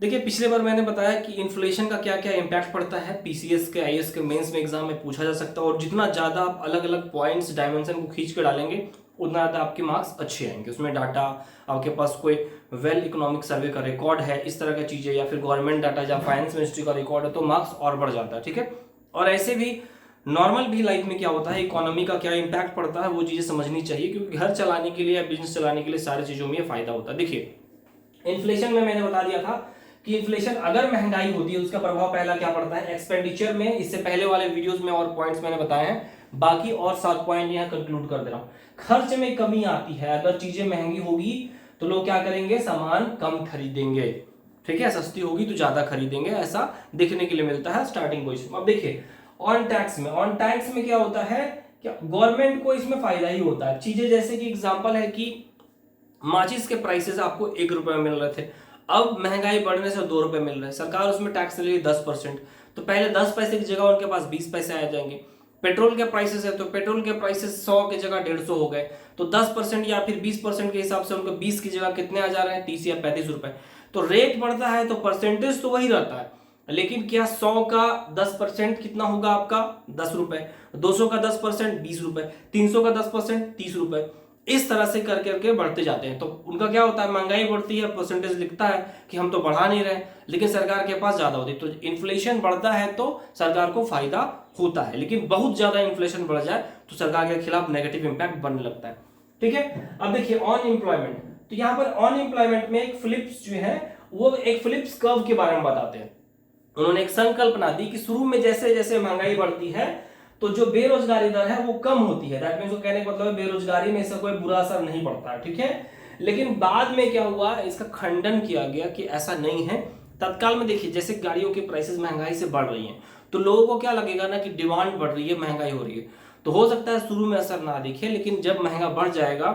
देखिए पिछले बार मैंने बताया कि इन्फ्लेशन का क्या क्या इम्पैक्ट पड़ता है, पीसीएस के आईएएस के मेंस में एग्जाम में पूछा जा सकता है, और जितना ज़्यादा आप अलग अलग पॉइंट्स डायमेंशन को खींच कर डालेंगे उतना ज़्यादा आपके मार्क्स अच्छे आएंगे। उसमें डाटा आपके पास कोई वेल इकोनॉमिक सर्वे का रिकॉर्ड है, इस तरह की चीज़ें, या फिर गवर्नमेंट डाटा या फाइनेंस मिनिस्ट्री का रिकॉर्ड है, तो मार्क्स और बढ़ जाता है। ठीक है, और ऐसे भी नॉर्मल भी लाइफ में क्या होता है, इकोनॉमी का क्या इम्पैक्ट पड़ता है, वो चीज़ें समझनी चाहिए, क्योंकि घर चलाने के लिए या बिजनेस चलाने के लिए सारी चीज़ों में फायदा होता है। देखिए इन्फ्लेशन में मैंने बता दिया था कि इन्फ्लेशन अगर महंगाई होती है उसका प्रभाव पहला क्या पड़ता है एक्सपेंडिचर में। इससे पहले वाले वीडियोस में और पॉइंट्स मैंने बताए हैं, बाकी और 7 पॉइंट यहाँ कंक्लूड कर दे रहा हूं। खर्च में कमी आती है, अगर चीजें महंगी होगी तो लोग क्या करेंगे, सामान कम खरीदेंगे। ठीक है, सस्ती होगी तो ज्यादा खरीदेंगे, ऐसा देखने के लिए मिलता है स्टार्टिंग पोजिशन। अब देखिए ऑन टैक्स में क्या होता है, क्या गवर्नमेंट को इसमें फायदा ही होता है। चीजें जैसे कि एग्जांपल है कि माचिस के प्राइसेस आपको 1 रुपए में मिल रहे थे, अब महंगाई बढ़ने से 2 रुपए मिल रहे हैं, सरकार उसमें टैक्स ले रही 10%, तो पहले 10 पैसे की जगह उनके पास 20 पैसे आ जाएंगे। पेट्रोल के प्राइसेस है तो पेट्रोल के प्राइसेस 100 की जगह 150 हो गए, तो 10% या फिर 20% के हिसाब से उनको 20 की जगह कितने आ जा रहे हैं, 30 या 35 रुपए। तो रेट बढ़ता है तो परसेंटेज तो वही रहता है, लेकिन क्या 100 का 10% कितना होगा आपका 10 रुपए, 200 का 10% 20 रुपए, 300 का 10% 30 रुपए, इस तरह से कर करके बढ़ते जाते हैं। तो उनका क्या होता है, महंगाई बढ़ती है, परसेंटेज लिखता है कि हम तो बढ़ा नहीं रहे, लेकिन सरकार के पास ज्यादा होती है। तो इन्फ्लेशन बढ़ता है तो सरकार को फायदा होता है, लेकिन बहुत ज्यादा इन्फ्लेशन बढ़ जाए तो सरकार के खिलाफ नेगेटिव इंपैक्ट बनने लगता है। ठीक है, अब देखिए अनएम्प्लॉयमेंट, तो यहाँ पर अनएम्प्लॉयमेंट में एक फिलिप्स जो है वो एक फिलिप्स कर्व के बारे में बताते हैं। उन्होंने एक संकल्पना दी कि शुरू में जैसे जैसे महंगाई बढ़ती है तो जो बेरोजगारी दर है वो कम होती है। दैट मींस कहने का मतलब है बेरोजगारी में इसका कोई बुरा असर नहीं पड़ता है। ठीक है, लेकिन बाद में क्या हुआ, इसका खंडन किया गया कि ऐसा नहीं है। तत्काल में देखिए जैसे गाड़ियों की प्राइसेस महंगाई से बढ़ रही हैं तो लोगों को क्या लगेगा ना कि डिमांड बढ़ रही है, महंगाई हो रही है, तो हो सकता है शुरू में असर ना दिखे, लेकिन जब महंगा बढ़ जाएगा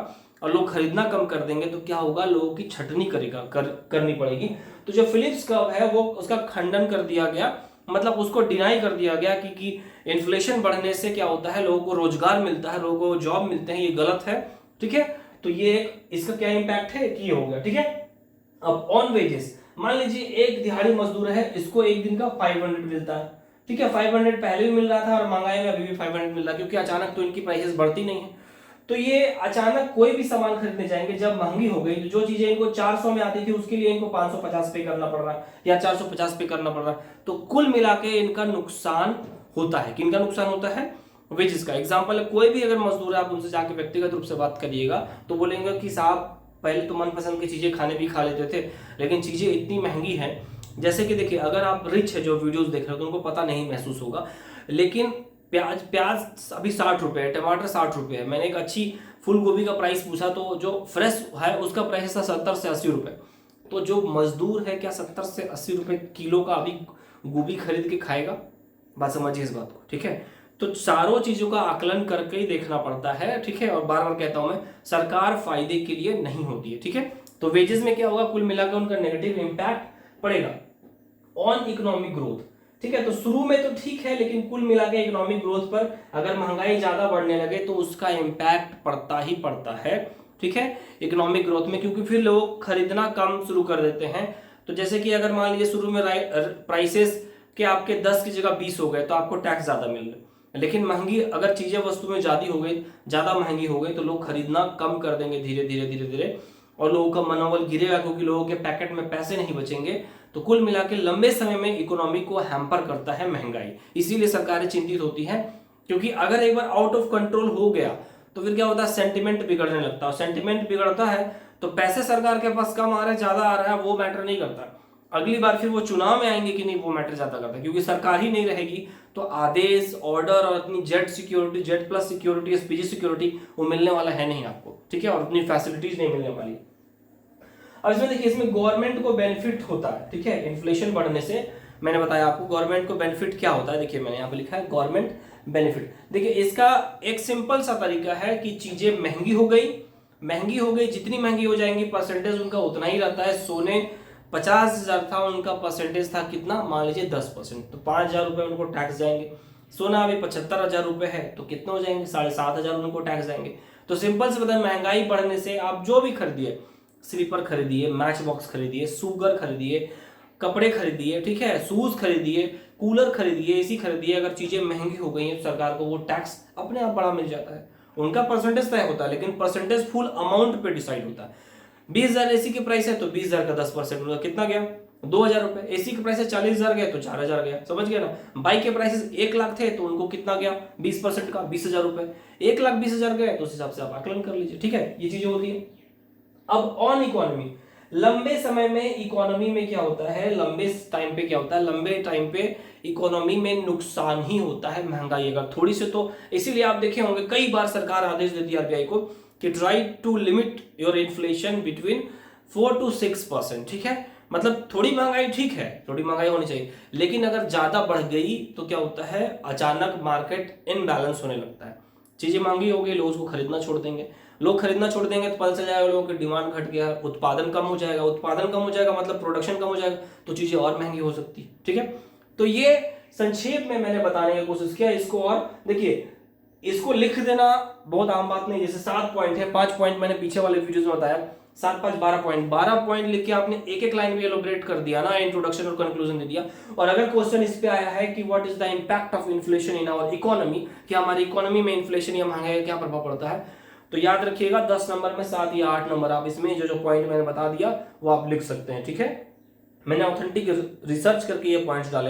और लोग खरीदना कम कर देंगे तो क्या होगा, लोगों की छटनी करनी पड़ेगी। तो जो फिलिप्स कर्व है वो उसका खंडन कर दिया गया, मतलब उसको डिनाई कर दिया गया कि इन्फ्लेशन बढ़ने से क्या होता है, लोगों को रोजगार मिलता है, लोगों को जॉब मिलते हैं, ये गलत है। ठीक है, तो ये इसका क्या इंपैक्ट है कि ये हो गया। ठीक है, अब ऑन वेजेस, मान लीजिए एक दिहाड़ी मजदूर है, इसको एक दिन का 500 मिलता है। ठीक है, 500 पहले भी मिल रहा था और महंगाई में अभी भी 500 मिल रहा है, क्योंकि अचानक तो इनकी प्राइसेस बढ़ती नहीं है। तो ये अचानक कोई भी सामान खरीदने जाएंगे, जब महंगी हो गई, जो चीजें इनको 400 में आती थी उसके लिए इनको 550 पे करना पड़ रहा है या 450 पे करना पड़ रहा है, तो कुल मिला के इनका नुकसान होता है। किनका नुकसान होता है, वेजेस का। एग्जाम्पल है, कोई भी अगर मजदूर है आप उनसे जाके व्यक्तिगत रूप से बात करिएगा तो बोलेंगे कि साहब पहले तो मनपसंद की चीजें खाने भी खा लेते थे, लेकिन चीजें इतनी महंगी हैं। जैसे कि देखिए अगर आप रिच है जो वीडियोस देख रहे हो तो उनको पता नहीं महसूस होगा, लेकिन प्याज अभी 60 रुपए है, टमाटर 60 रुपए है। मैंने एक अच्छी फूल गोभी का प्राइस पूछा तो जो फ्रेश है उसका प्राइस था 70 से 80 रुपए। तो जो मजदूर है क्या 70 से 80 रुपए किलो का अभी गोभी खरीद के खाएगा? बात समझिए इस बात को। ठीक है, तो चारों चीजों का आकलन करके ही देखना पड़ता है। ठीक है, और बार बार कहता हूं मैं, सरकार फायदे के लिए नहीं होती है। ठीक है, तो वेजेस में क्या होगा, कुल मिलाकर उनका नेगेटिव इंपैक्ट पड़ेगा ऑन इकोनॉमिक ग्रोथ। ठीक है, तो शुरू में तो ठीक है, लेकिन कुल मिला के इकोनॉमिक ग्रोथ पर अगर महंगाई ज्यादा बढ़ने लगे तो उसका इंपैक्ट पड़ता ही पड़ता है। ठीक है, इकोनॉमिक ग्रोथ में, क्योंकि फिर लोग खरीदना कम शुरू कर देते हैं। तो जैसे कि अगर मान लीजिए शुरू में प्राइसेस के आपके 10 की जगह 20 हो गए तो आपको टैक्स ज्यादा मिल रहा है, लेकिन महंगी अगर चीजें वस्तु में ज्यादा महंगी हो गई तो लोग खरीदना कम कर देंगे धीरे धीरे धीरे धीरे, और लोगों का मनोबल गिरेगा क्योंकि लोगों के पैकेट में पैसे नहीं बचेंगे। तो कुल मिला के लंबे समय में इकोनॉमी को हैम्पर करता है महंगाई, इसीलिए सरकारें चिंतित होती हैं, क्योंकि अगर एक बार आउट ऑफ कंट्रोल हो गया तो फिर क्या होता है, सेंटिमेंट बिगड़ने लगता है। सेंटिमेंट बिगड़ता है तो पैसे सरकार के पास कम आ रहे हैं ज्यादा आ रहा है वो मैटर नहीं करता, अगली बार फिर वो चुनाव में आएंगे कि नहीं वो मैटर ज्यादा करता है, क्योंकि सरकार ही नहीं रहेगी तो आदेश ऑर्डर और अपनी Z security, Z plus security, SPG security वो मिलने वाला है नहीं आपको। ठीक है, और अपनी फैसिलिटीज नहीं मिलने वाली। अब इसमें देखिए इसमें गवर्नमेंट को बेनिफिट होता है। ठीक है, इन्फ्लेशन बढ़ने से मैंने बताया आपको गवर्नमेंट को बेनिफिट क्या होता है। देखिए मैंने यहाँ पे लिखा है गवर्नमेंट बेनिफिट। देखिए इसका एक सिंपल सा तरीका है कि चीजें महंगी हो गई, जितनी महंगी हो जाएंगी परसेंटेज उनका उतना ही रहता है। सोने 50,000 था, उनका परसेंटेज था कितना, मान लीजिए 10%, तो 5,000 रुपए उनको टैक्स जाएंगे। सोना अभी 75,000 रुपए है तो कितना हो जाएंगे, 7,500 उनको टैक्स जाएंगे। तो सिंपल से बताए, महंगाई बढ़ने से आप जो भी खरीदिए, स्लीपर खरीदिए, मैच बॉक्स खरीदिए, सुगर खरीदिए, कपड़े खरीदिए, ठीक है, शूज खरीदिए, कूलर खरीदिए, एसी खरीदिए, अगर चीजें महंगी हो गई हैं तो सरकार को वो टैक्स अपने आप बड़ा मिल जाता है। उनका परसेंटेज तय होता है, लेकिन परसेंटेज फुल अमाउंट पे डिसाइड होता है। 20,000 एसी की प्राइस है तो 20,000 का 10% होगा, कितना गया 2,000 रुपए। एसी की प्राइस है 40,000 गया तो 4,000 गया, समझ गया ना। बाइक के प्राइसेस 1,00,000 थे तो उनको कितना गया 20% का 20,000 रुपए। 1,20,000 गए तो उस हिसाब से आप आकलन कर लीजिए, ठीक है, ये चीजें होती है। अब ऑन इकोनॉमी, लंबे समय में इकोनॉमी में क्या होता है, लंबे टाइम पे क्या होता है, लंबे टाइम पे इकोनॉमी में नुकसान ही होता है महंगाई अगर थोड़ी से तो। इसीलिए आप देखे होंगे कई बार सरकार आदेश देती है आरबीआई को कि try to limit your inflation between 4 to 6%, ठीक है। मतलब थोड़ी महंगाई ठीक है, थोड़ी महंगाई होनी चाहिए, लेकिन अगर ज्यादा बढ़ गई तो क्या होता है, अचानक मार्केट इनबैलेंस होने लगता है। चीजें महंगी हो गई, लोग उसको खरीदना छोड़ देंगे, लोग खरीदना छोड़ देंगे तो पता चल जाएगा लोगों की डिमांड घट गया, उत्पादन कम हो जाएगा, उत्पादन कम हो जाएगा मतलब प्रोडक्शन कम हो जाएगा, तो चीजें और महंगी हो सकती है, ठीक है। तो ये संक्षेप में मैंने बताने की कोशिश किया इसको। और देखिए, इसको लिख देना बहुत आम बात नहीं, जैसे 7 पॉइंट है, 5 पॉइंट मैंने पीछे वाले वीडियोस में बताया, 7 5 12 पॉइंट, 12 पॉइंट लिख के आपने एक एक लाइन में एलोबरेट कर दिया ना, इंट्रोडक्शन और कंक्लूजन दे दिया। और अगर क्वेश्चन इस पे आया है कि what is the impact of inflation in our economy, कि हमारी इकोनॉमी में इन्फ्लेशन या महंगाई का क्या प्रभाव पड़ता है, तो याद रखिएगा 10 नंबर में 7 या 8 नंबर आप इसमें जो जो पॉइंट मैंने बता दिया वो आप लिख सकते हैं, ठीक है। मैंने ऑथेंटिक रिसर्च करके ये पॉइंट्स डाले हैं।